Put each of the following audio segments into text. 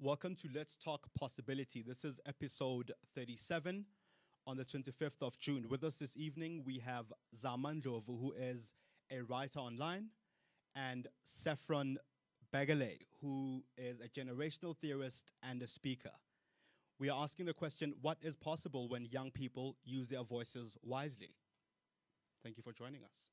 Welcome to Let's Talk Possibility. This is episode 37 on the 25th of June. With us this evening, we have Zama Ndlovu, who is a writer online, and Saffron Baggallay, who is a generational theorist and a speaker. We are asking the question, what is possible when young people use their voices wisely? Thank you for joining us.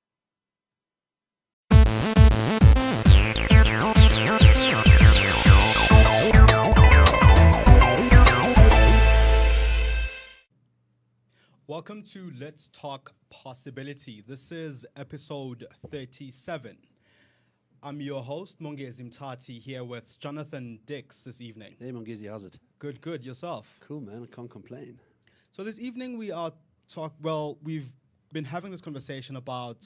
Welcome to Let's Talk Possibility. This is episode 37. I'm your host, Mongezi Mtati, here with Jonathan Dix this evening. Hey Mongezi, how's it? Good. Yourself? Cool, man. I can't complain. So this evening we've been having this conversation about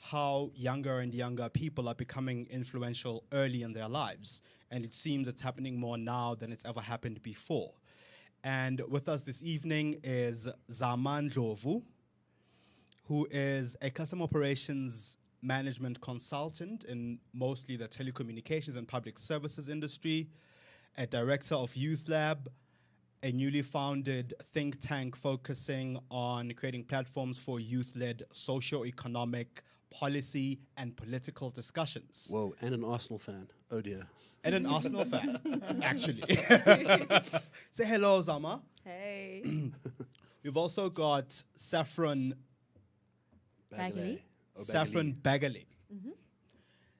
how younger and younger people are becoming influential early in their lives. And it seems it's happening more now than it's ever happened before. And with us this evening is Zama Ndlovu, who is a customer operations management consultant in mostly the telecommunications and public services industry, a director of Youth Lab, a newly founded think tank focusing on creating platforms for youth-led socio-economic policy and political discussions. Whoa, and an Arsenal fan. Oh dear. And an Arsenal fan, actually. Say hello, Zama. Hey. We've also got Saffron Baggallay. Saffron Baggallay. Mm-hmm.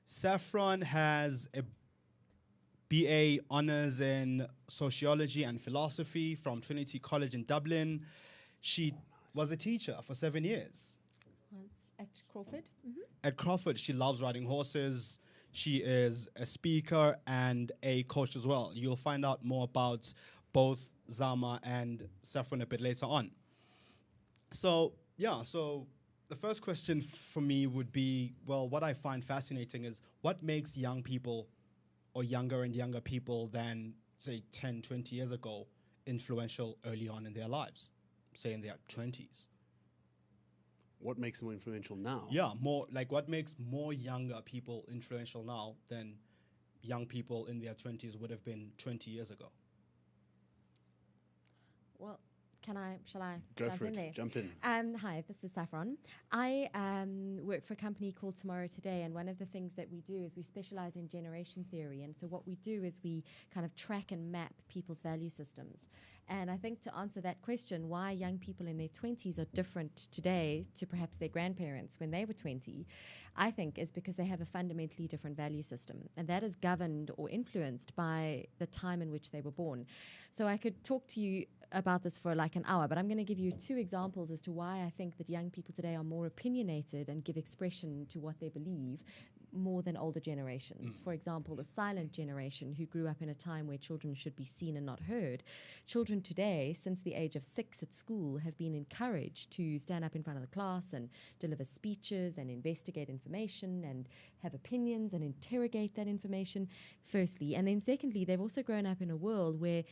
Saffron has a BA Honours in Sociology and Philosophy from Trinity College in Dublin. She was a teacher for 7 years. At Crawford? Mm-hmm. At Crawford, she loves riding horses. She is a speaker and a coach as well. You'll find out more about both Zama and Saffron a bit later on. So the first question for me would be, well, what I find fascinating is what makes young people or younger and younger people than, say, 10, 20 years ago influential early on in their lives, say in their 20s? What makes them influential now? Yeah, more like what makes more younger people influential now than young people in their 20s would have been 20 years ago? Well, shall I Go jump for in it. there? Jump in. Hi, this is Saffron. I work for a company called Tomorrow Today, and one of the things that we do is we specialize in generation theory. And so what we do is we kind of track and map people's value systems. And I think to answer that question, why young people in their 20s are different today to perhaps their grandparents when they were 20, I think is because they have a fundamentally different value system. And that is governed or influenced by the time in which they were born. So I could talk to you about this for like an hour, but I'm going to give you two examples as to why I think that young people today are more opinionated and give expression to what they believe more than older generations. For example, the silent generation who grew up in a time where children should be seen and not heard. Children today, since the age of 6 at school, have been encouraged to stand up in front of the class and deliver speeches and investigate information and have opinions and interrogate that information, firstly. And then secondly, they've also grown up in a world where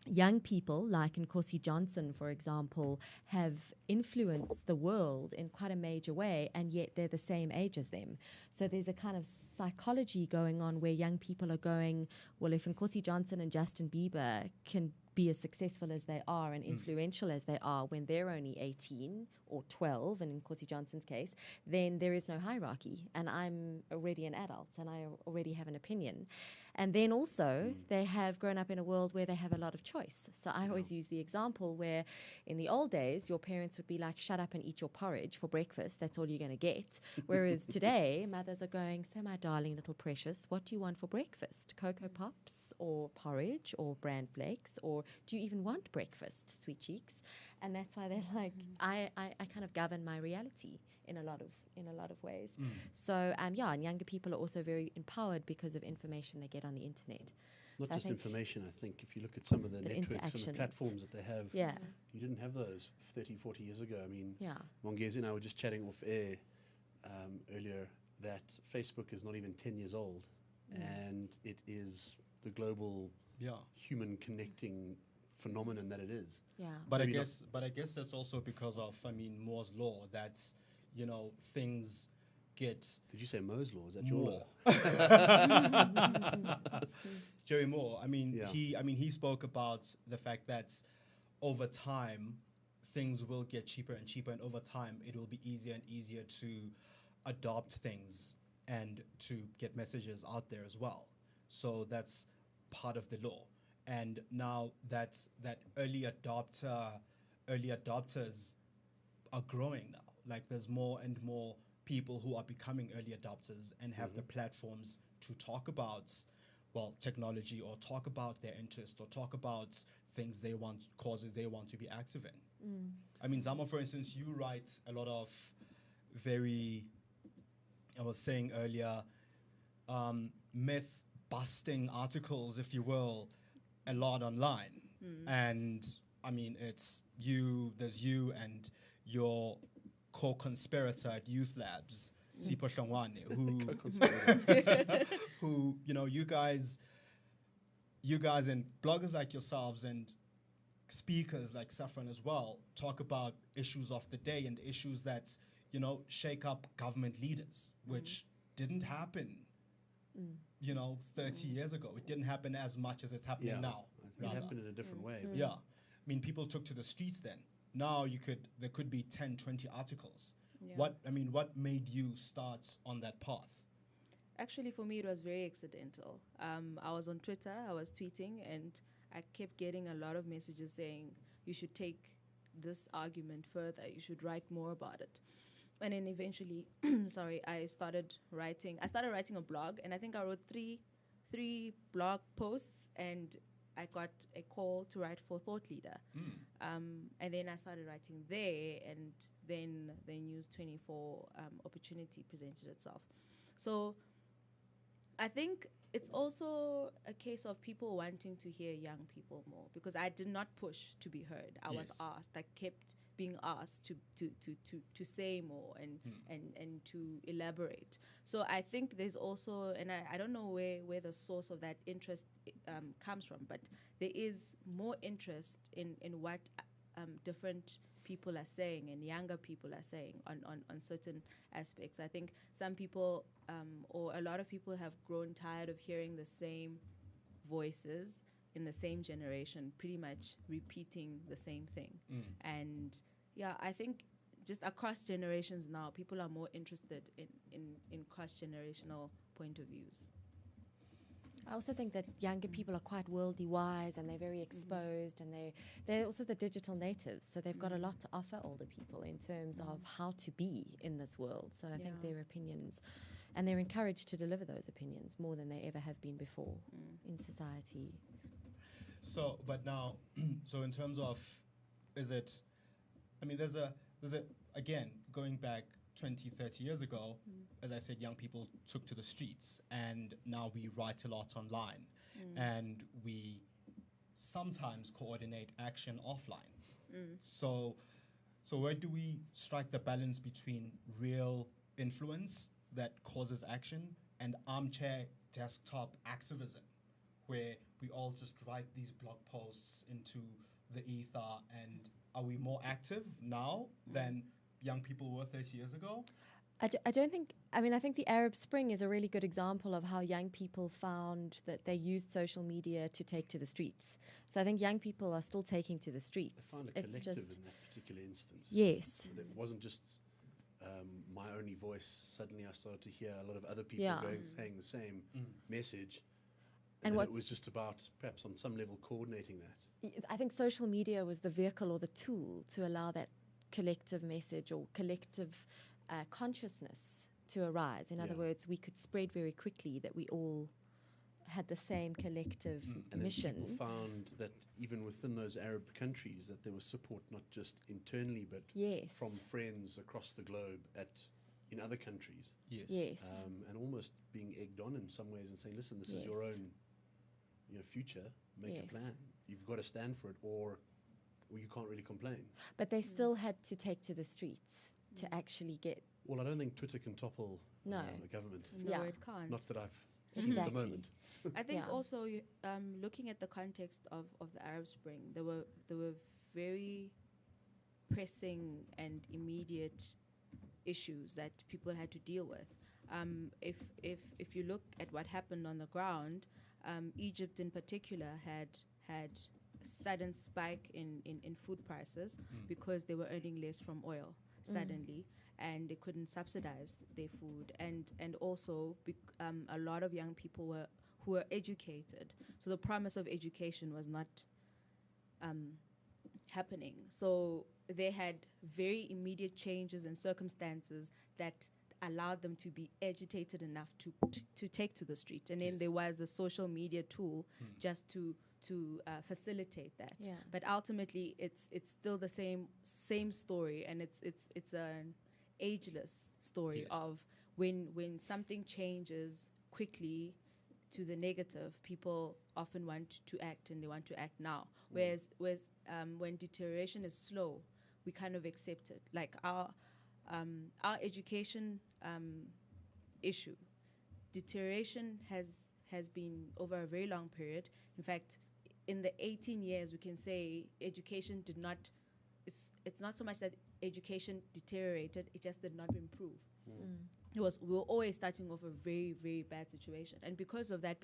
young people, like Nkosi Johnson, for example, have influenced the world in quite a major way, and yet they're the same age as them. So there's a kind of psychology going on where young people are going, well, if Nkosi Johnson and Justin Bieber can be as successful as they are and influential as they are when they're only 18 or 12, and in Nkosi Johnson's case, then there is no hierarchy, and I'm already an adult, and I already have an opinion. And then also, they have grown up in a world where they have a lot of choice. So I always use the example where in the old days, your parents would be like, shut up and eat your porridge for breakfast. That's all you're going to get. Whereas today, mothers are going, so my darling little precious, what do you want for breakfast? Cocoa Pops or porridge or bran flakes? Or do you even want breakfast, sweet cheeks? And that's why they're like, I kind of govern my reality in a lot of ways. So and younger people are also very empowered because of information they get on the internet. Not So just information, I think. If you look at some of the networks, some of the interactions. platforms that they have, you didn't have those 30, 40 years ago. I mean, Mongezi and I were just chatting off air earlier that Facebook is not even 10 years old, and it is the global human connecting phenomenon that it is. But I guess that's also because of Moore's law that things get. Did you say Mo's law? Is that your law? Jerry Moore. I mean, Yeah. he spoke about the fact that over time things will get cheaper and cheaper, and over time it will be easier and easier to adopt things and to get messages out there as well. So that's part of the law. And now that early adopters are growing now. Like there's more and more people who are becoming early adopters and have the platforms to talk about, well, technology, or talk about their interest, or talk about things they want, causes they want to be active in. I mean, Zama, for instance, you write a lot of very, I was saying earlier, myth-busting articles, if you will, a lot online. And I mean, it's there's you and your co-conspirator at Youth Labs, Sipho Hlongwane, who, you guys and bloggers like yourselves and speakers like Saffron as well talk about issues of the day and issues that, shake up government leaders, which didn't happen, 30 years ago. It didn't happen as much as it's happening now. It happened in a different way. Yeah. I mean, people took to the streets then. Now there could be 10, 20 articles. Yeah. What made you start on that path? Actually, for me, it was very accidental. I was on Twitter, I was tweeting, and I kept getting a lot of messages saying, you should take this argument further, you should write more about it. And then eventually, I started writing a blog, and I think I wrote three blog posts, and I got a call to write for Thought Leader. And then I started writing there, and then the News 24 opportunity presented itself. So I think it's also a case of people wanting to hear young people more, because I did not push to be heard. I was asked. I kept being asked to say more and to elaborate. So I think there's also, and I don't know where the source of that interest comes from, but there is more interest in what different people are saying and younger people are saying on certain aspects. I think some people or a lot of people have grown tired of hearing the same voices in the same generation, pretty much repeating the same thing. And I think just across generations now, people are more interested in cross-generational point of views. I also think that younger people are quite worldly wise, and they're very exposed, and they're also the digital natives, so they've got a lot to offer older people in terms of how to be in this world. So I think their opinions, and they're encouraged to deliver those opinions more than they ever have been before in society. So, but now, so in terms of, there's again, going back 20, 30 years ago, as I said, young people took to the streets, and now we write a lot online, and we sometimes coordinate action offline. So where do we strike the balance between real influence that causes action and armchair desktop activism, where we all just write these blog posts into the ether? And are we more active now than young people were 30 years ago? I don't think, I think the Arab Spring is a really good example of how young people found that they used social media to take to the streets. So I think young people are still taking to the streets. They found a collective in that particular instance. Yes. It wasn't just my only voice. Suddenly I started to hear a lot of other people saying the same message. And then it was just about, perhaps on some level, coordinating that. I think social media was the vehicle or the tool to allow that collective message or collective consciousness to arise. In other words, we could spread very quickly that we all had the same collective mission. And people found that even within those Arab countries, that there was support not just internally, but from friends across the globe in other countries. Yes. And almost being egged on in some ways and saying, listen, this is your own future, make a plan. You've got to stand for it, or you can't really complain. But they still had to take to the streets to actually get... Well, I don't think Twitter can topple a government. No, it can't. Not that I've seen at the moment. I think also, looking at the context of the Arab Spring, there were very pressing and immediate issues that people had to deal with. If you look at what happened on the ground, Egypt in particular had a sudden spike in food prices because they were earning less from oil suddenly, and they couldn't subsidize their food, and also a lot of young people who were educated, so the promise of education was not happening. So they had very immediate changes in circumstances that allowed them to be agitated enough to take to the street. And then there was the social media tool just to facilitate that. Yeah. But ultimately, it's still the same story, and it's an ageless story of when something changes quickly to the negative, people often want to act, and they want to act now. Whereas when deterioration is slow, we kind of accept it. Like our education issue, deterioration has been over a very long period. In fact, in the 18 years, we can say education did not. It's not so much that education deteriorated; it just did not improve. We were always starting off a very, very bad situation, and because of that,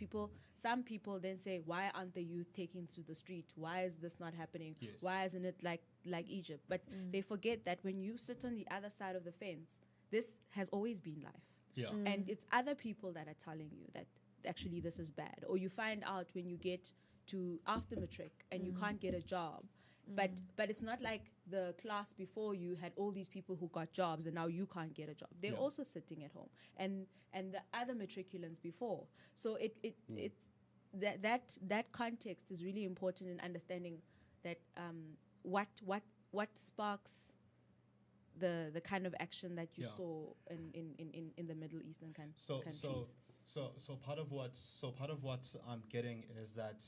some people then say, "Why aren't the youth taking to the street? Why is this not happening? Yes. Why isn't it like Egypt?" But they forget that when you sit on the other side of the fence, this has always been life. Yeah. And it's other people that are telling you that actually this is bad, or you find out when you get to after matric and you can't get a job. But it's not like the class before you had all these people who got jobs and now you can't get a job. They're also sitting at home, and the other matriculants before. So it's that context is really important in understanding that what sparks the kind of action that you saw in the Middle Eastern countries. So part of what I'm getting is that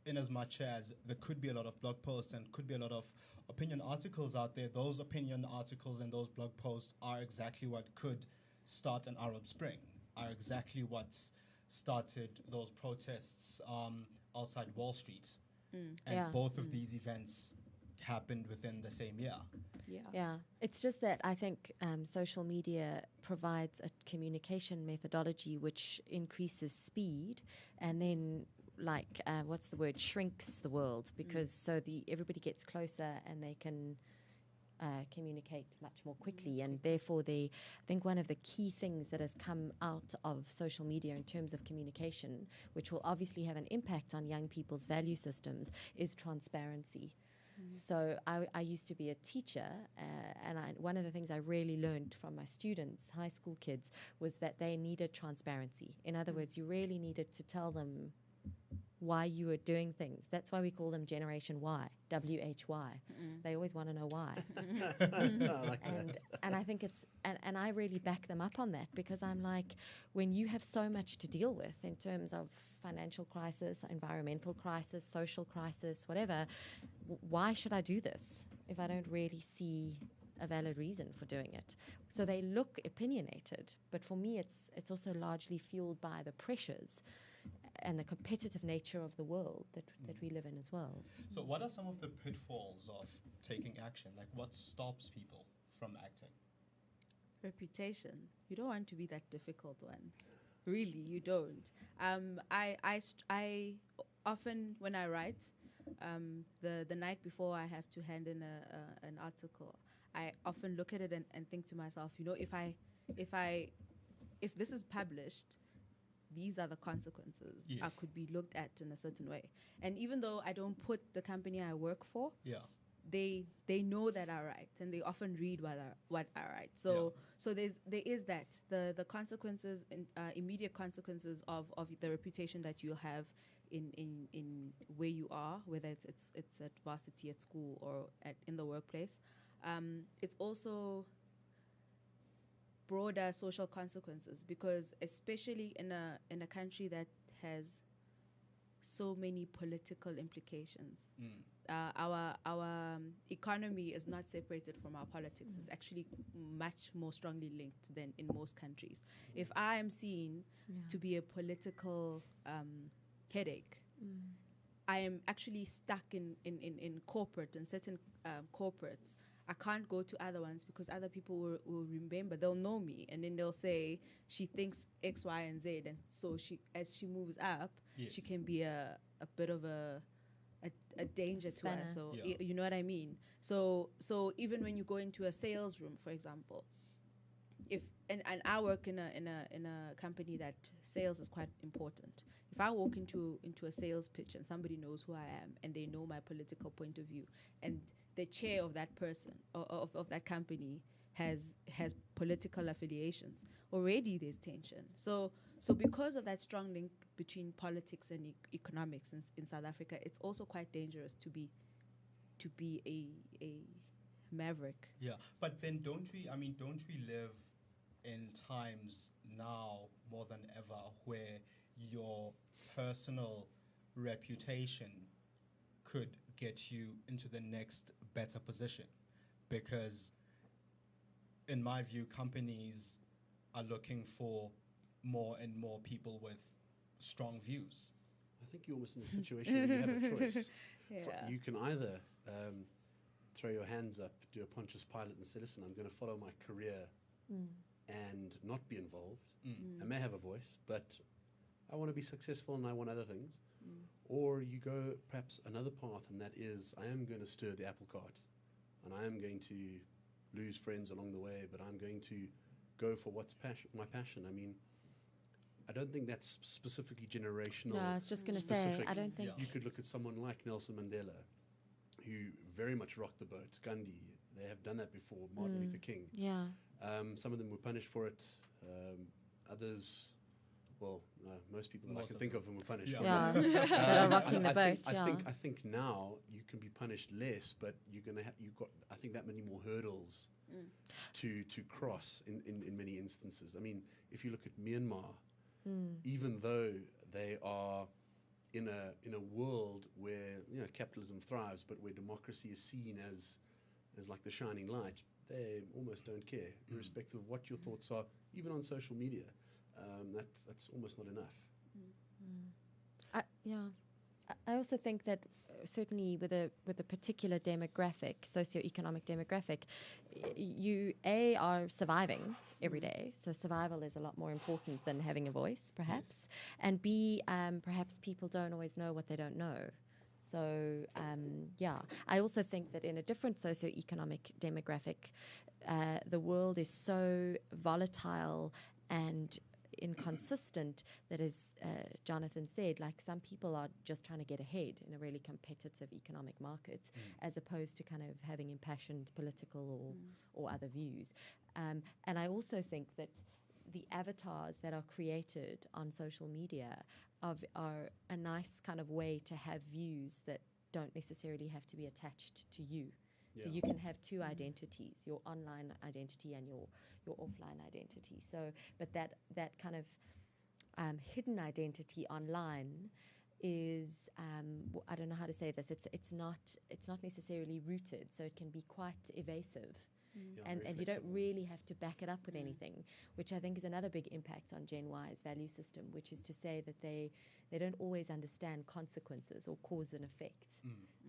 in as much as there could be a lot of blog posts and could be a lot of opinion articles out there, those opinion articles and those blog posts are exactly what could start an Arab Spring, are exactly what started those protests outside Wall Street. And both of these events happened within the same year. Yeah, it's just that I think social media provides a communication methodology which increases speed, and then shrinks the world, because everybody gets closer and they can communicate much more quickly, and therefore I think one of the key things that has come out of social media in terms of communication, which will obviously have an impact on young people's value systems, is transparency. So I used to be a teacher, and one of the things I really learned from my students, high school kids, was that they needed transparency. In other words, you really needed to tell them why you were doing things. That's why we call them Generation Y, WHY. They always want to know why. And I think and I really back them up on that, because I'm like, when you have so much to deal with in terms of financial crisis, environmental crisis, social crisis, whatever, why should I do this if I don't really see a valid reason for doing it? So they look opinionated, but for me it's also largely fueled by the pressures and the competitive nature of the world that we live in as well. So what are some of the pitfalls of taking action? Like, what stops people from acting? Reputation. You don't want to be that difficult one. Really, you don't. I often, when I write, the night before I have to hand in an article, I often look at it and think to myself, if this is published, these are the consequences. Yes. I could be looked at in a certain way. And even though I don't put the company I work for, they know that I write, and they often read what I write. So there is that the consequences, immediate consequences of the reputation that you have in where you are, whether it's at varsity, at school, or in the workplace. It's also broader social consequences, because especially in a country that has so many political implications, our economy is not separated from our politics. It's actually much more strongly linked than in most countries. If I am seen to be a political headache, I am actually stuck in corporate and certain corporates. I can't go to other ones because other people will remember. They'll know me, and then they'll say she thinks X, Y, and Z, and so as she moves up, yes. she can be a bit of a danger to us. So you know what I mean. So even when you go into a sales room, for example, and I work in a company that sales is quite important. If I walk into a sales pitch and somebody knows who I am and they know my political point of view, and the chair of that person of that company has political affiliations, already there's tension. So because of that strong link between politics and economics in South Africa, it's also quite dangerous to be a maverick. Yeah, but then don't we live in times now more than ever where your personal reputation could get you into the next better position? Because in my view, companies are looking for more and more people with strong views. I think you're almost in a situation where you have a choice. Yeah. You can either throw your hands up, do a Pontius Pilate and say, listen, I'm going to follow my career and not be involved. I may have a voice, but I want to be successful and I want other things. Or you go perhaps another path, and that is, I am going to stir the apple cart, and I am going to lose friends along the way, but I'm going to go for what's my passion. I mean, I don't think that's specifically generational. No, I was just going to say, I don't think... You could look at someone like Nelson Mandela, who very much rocked the boat. Gandhi, they have done that before. Martin Luther King. Yeah. Some of them were punished for it. Others... Well, most people that I can think of them were punished for it. That are rocking the boat. I think now you can be punished less, but you've got I think that many more hurdles to cross in many instances. I mean, if you look at Myanmar, even though they are in a world where capitalism thrives, but where democracy is seen as like the shining light, they almost don't care, irrespective of what your thoughts are, even on social media. That's almost not enough. I also think that certainly with a particular demographic, socioeconomic demographic, you are surviving every day. So survival is a lot more important than having a voice, perhaps. Yes. And B, perhaps people don't always know what they don't know. So I also think that in a different socioeconomic demographic, the world is so volatile and inconsistent that, as Jonathan said, like some people are just trying to get ahead in a really competitive economic market, as opposed to kind of having impassioned political or other views. And I also think that the avatars that are created on social media are a nice kind of way to have views that don't necessarily have to be attached to you. Yeah. So you can have two identities, your online identity and your offline identity. So, but that kind of hidden identity online is I don't know how to say this. It's not necessarily rooted, so it can be quite evasive. And you don't really have to back it up with anything, which I think is another big impact on Gen Y's value system, which is to say that they don't always understand consequences or cause and effect.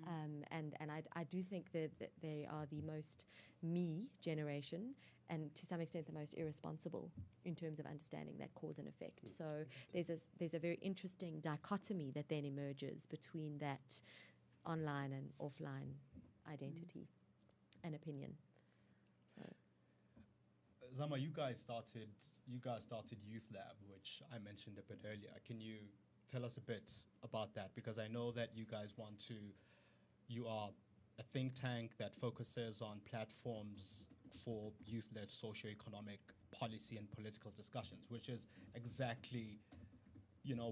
And I do think that they are the most me generation, and to some extent the most irresponsible in terms of understanding that cause and effect. So there's a very interesting dichotomy that then emerges between that online and offline identity and opinion. So, Zama, you guys started Youth Lab, which I mentioned a bit earlier. Can you tell us a bit about that? Because I know that you guys you are a think tank that focuses on platforms for youth-led socio-economic policy and political discussions, which is exactly,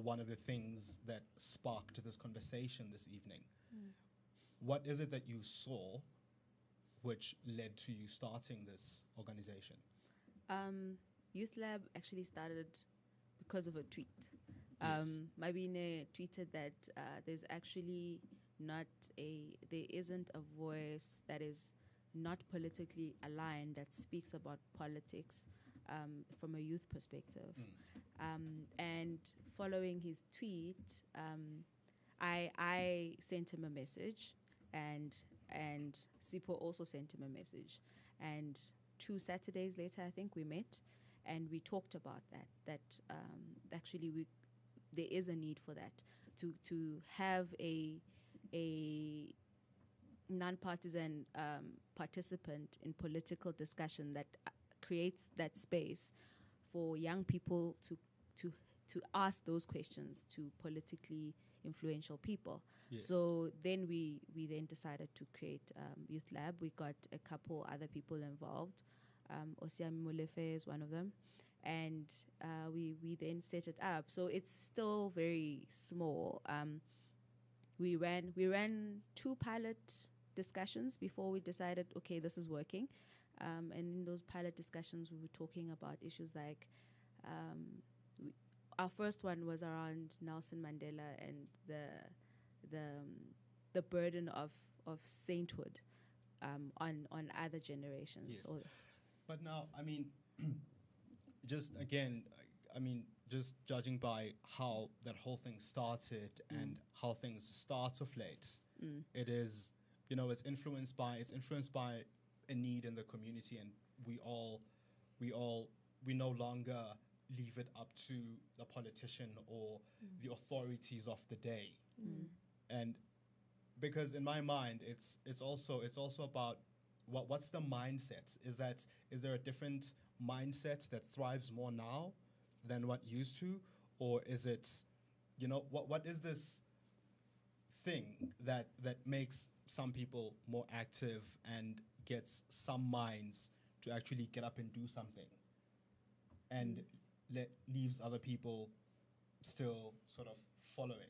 one of the things that sparked this conversation this evening. What is it that you saw which led to you starting this organization? Youth Lab actually started because of a tweet. Mabine tweeted that there's actually there isn't a voice that is not politically aligned that speaks about politics from a youth perspective. And following his tweet, I sent him a message, and and Sipho also sent him a message. And 2 Saturdays later, I think we met, and we talked about that actually there is a need for that, to have a non-partisan participant in political discussion that creates that space for young people to ask those questions to politically influential people. Yes. So then we then decided to create Youth Lab. We got a couple other people involved. Osiami Molefe is one of them. And we then set it up. So it's still very small. We ran 2 pilot discussions before we decided, okay, this is working. And in those pilot discussions, we were talking about issues like, our first one was around Nelson Mandela and the burden of sainthood on other generations. Yes. But now, I mean, just again, I mean, just judging by how that whole thing started and how things start of late, it is, you know, it's influenced by a need in the community, and we no longer leave it up to the politician or the authorities of the day. And because in my mind, it's also about what's the mindset? Is there a different mindset that thrives more now than what used to, or is it, you know, what is this thing that makes some people more active and gets some minds to actually get up and do something, and leaves other people still sort of following?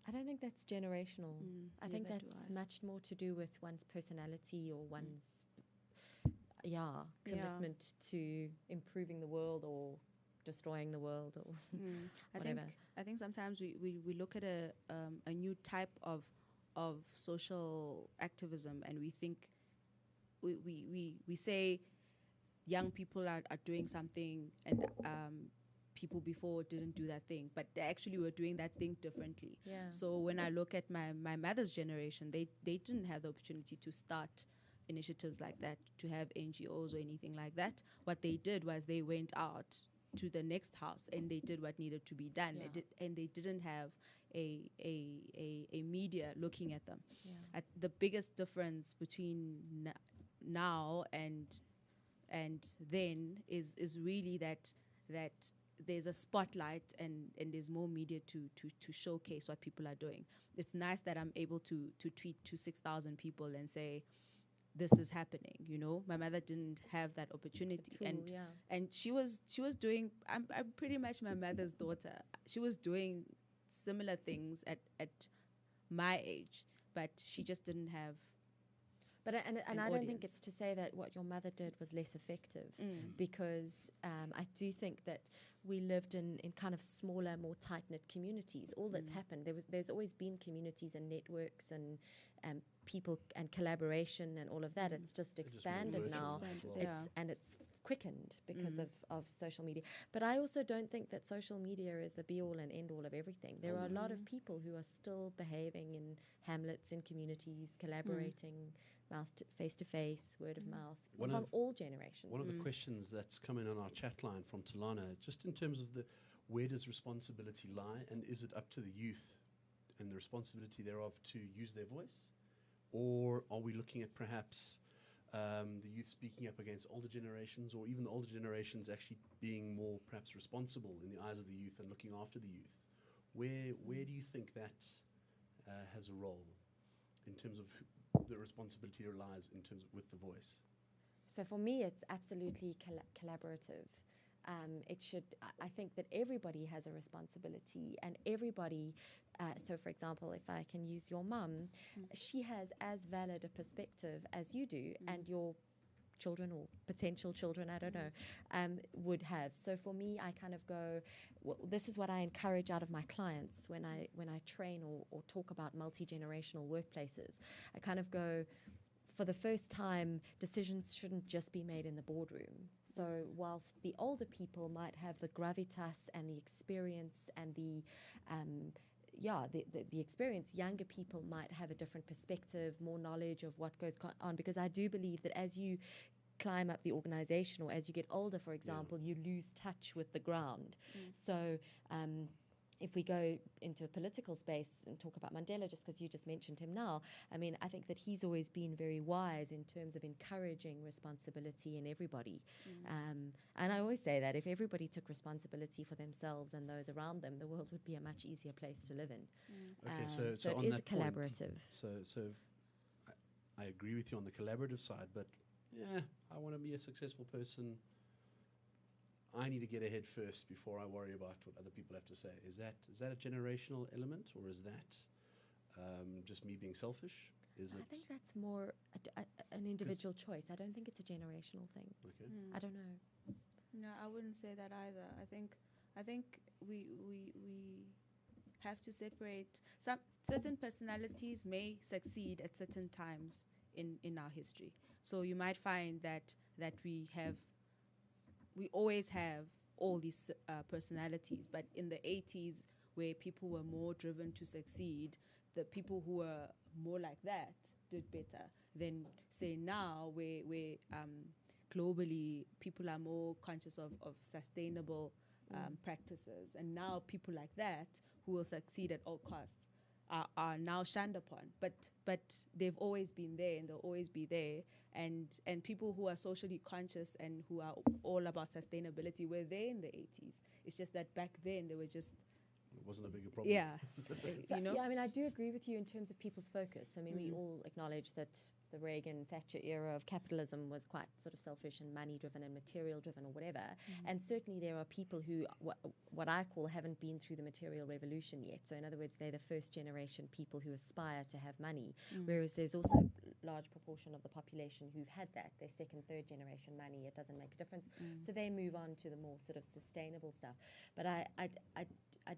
I don't think that's generational. I think that's much more to do with one's personality or one's commitment to improving the world or destroying the world or whatever. I think sometimes we look at a new type of social activism, and we think we say young people are doing something, and people before didn't do that thing, but they actually were doing that thing differently. Yeah. So when I look at my mother's generation, they didn't have the opportunity to start initiatives like that, to have NGOs or anything like that. What they did was they went out to the next house and they did what needed to be done. And they didn't have a media looking at them. Yeah. The biggest difference between now and then is really that there's a spotlight and there's more media to showcase what people are doing. It's nice that I'm able to tweet to 6,000 people and say, this is happening, you know. My mother didn't have that opportunity. And she was doing, I'm pretty much my mother's daughter. She was doing similar things at my age, but she just didn't have. But I don't think it's to say that what your mother did was less effective, because I do think that we lived in kind of smaller, more tight-knit communities. All that's happened, there's always been communities and networks and people and collaboration and all of that. It's just expanded now. It's quickened because of social media. But I also don't think that social media is the be-all and end-all of everything. There are a lot of people who are still behaving in hamlets, in communities, collaborating, face-to-face, word of mouth, from all generations. One of the questions that's come in on our chat line from Talana, just in terms of where does responsibility lie, and is it up to the youth and the responsibility thereof to use their voice? Or are we looking at perhaps the youth speaking up against older generations, or even the older generations actually being more perhaps responsible in the eyes of the youth and looking after the youth? Where do you think that has a role in terms of the responsibility lies in terms of with the voice? So for me, it's absolutely collaborative. It should. I think that everybody has a responsibility, and everybody. So, for example, if I can use your mum, she has as valid a perspective as you do, and your children or potential children, I don't know, would have. So for me, I kind of go, well, this is what I encourage out of my clients when I train or talk about multi-generational workplaces. I kind of go, for the first time, decisions shouldn't just be made in the boardroom. So whilst the older people might have the gravitas and the experience and the the experience, younger people might have a different perspective, more knowledge of what goes on, because I do believe that as you climb up the organization, or as you get older, for example, you lose touch with the ground. So if we go into a political space and talk about Mandela, just because you just mentioned him now, I mean, I think that he's always been very wise in terms of encouraging responsibility in everybody. And I always say that if everybody took responsibility for themselves and those around them, the world would be a much easier place to live in. Okay, so it on is that collaborative. Point, so I agree with you on the collaborative side, but I want to be a successful person. I need to get ahead first before I worry about what other people have to say. Is that a generational element, or is that just me being selfish? I think that's more an individual choice. I don't think it's a generational thing. Okay. I don't know. No, I wouldn't say that either. I think we have to separate. Some certain personalities may succeed at certain times in our history. So you might find that we always have all these personalities, but in the 80s, where people were more driven to succeed, the people who were more like that did better than, say, now, where globally people are more conscious of sustainable practices, and now people like that who will succeed at all costs are now shunned upon. But they've always been there, and they'll always be there. And people who are socially conscious and who are all about sustainability were there in the 80s. It's just that back then they were just... It wasn't a bigger problem. Yeah. So, yeah, I mean, I do agree with you in terms of people's focus. I mean, we all acknowledge that the Reagan-Thatcher era of capitalism was quite sort of selfish and money-driven and material-driven or whatever. And certainly there are people who, what I call, haven't been through the material revolution yet. So in other words, they're the first generation people who aspire to have money, whereas there's also a large proportion of the population who've had that. They're second, third generation money. It doesn't make a difference. So they move on to the more sort of sustainable stuff. But I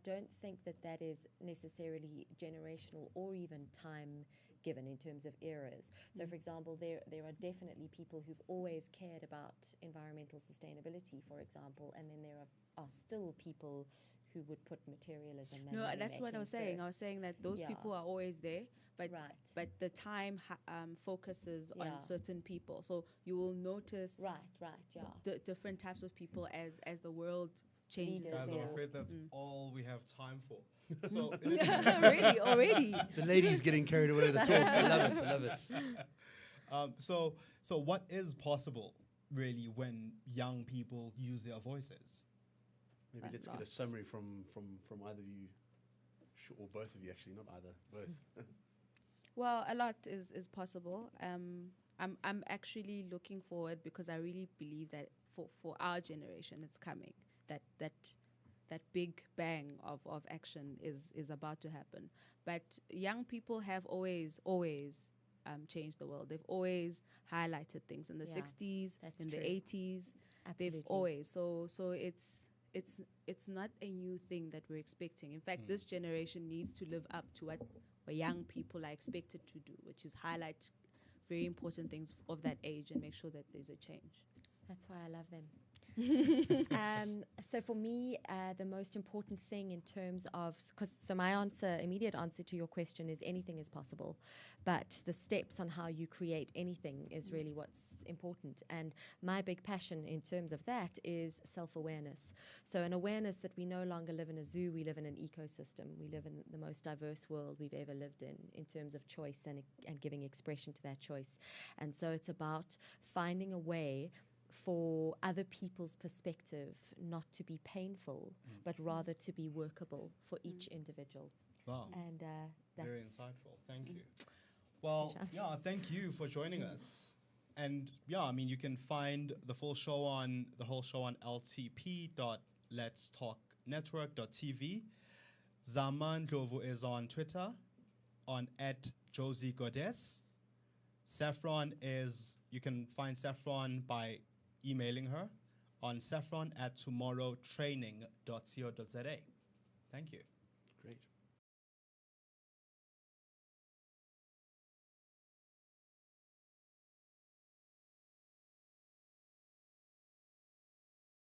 don't think that is necessarily generational or even time given in terms of eras. So, for example, there are definitely people who've always cared about environmental sustainability, for example, and then there are still people who would put materialism and No, that's what I was saying. First. I was saying that those people are always there, but the time focuses on certain people. So you will notice different types of people as the world changes. Guys, I'm afraid that's all we have time for. So really, already. The lady's getting carried away with the talk. I love it. So what is possible, really, when young people use their voices? Maybe let's get a summary from either of you, or both of you, actually, not either, both. Well, a lot is possible. I'm actually looking forward, because I really believe that for our generation, it's coming. That big bang of action is about to happen. But young people have always changed the world. They've always highlighted things in the 60s, in the 80s. Absolutely. They've always. So it's not a new thing that we're expecting. In fact, this generation needs to live up to what young people are expected to do, which is highlight very important things of that age and make sure that there's a change. That's why I love them. So for me, the most important thing in terms of, so my immediate answer to your question is anything is possible, but the steps on how you create anything is really what's important. And my big passion in terms of that is self-awareness. So an awareness that we no longer live in a zoo, we live in an ecosystem. We live in the most diverse world we've ever lived in terms of choice and giving expression to that choice. And so it's about finding a way for other people's perspective not to be painful, but rather to be workable for each individual. Wow. And that's very insightful. Thank you. Well, thank you for joining us. And I mean, you can find the whole show on ltp.letstalknetwork.tv. Zama Ndlovu is on Twitter on @JosieGoddess. Saffron you can find Saffron by emailing her on saffron@tomorrowtraining.co.za. Thank you. Great.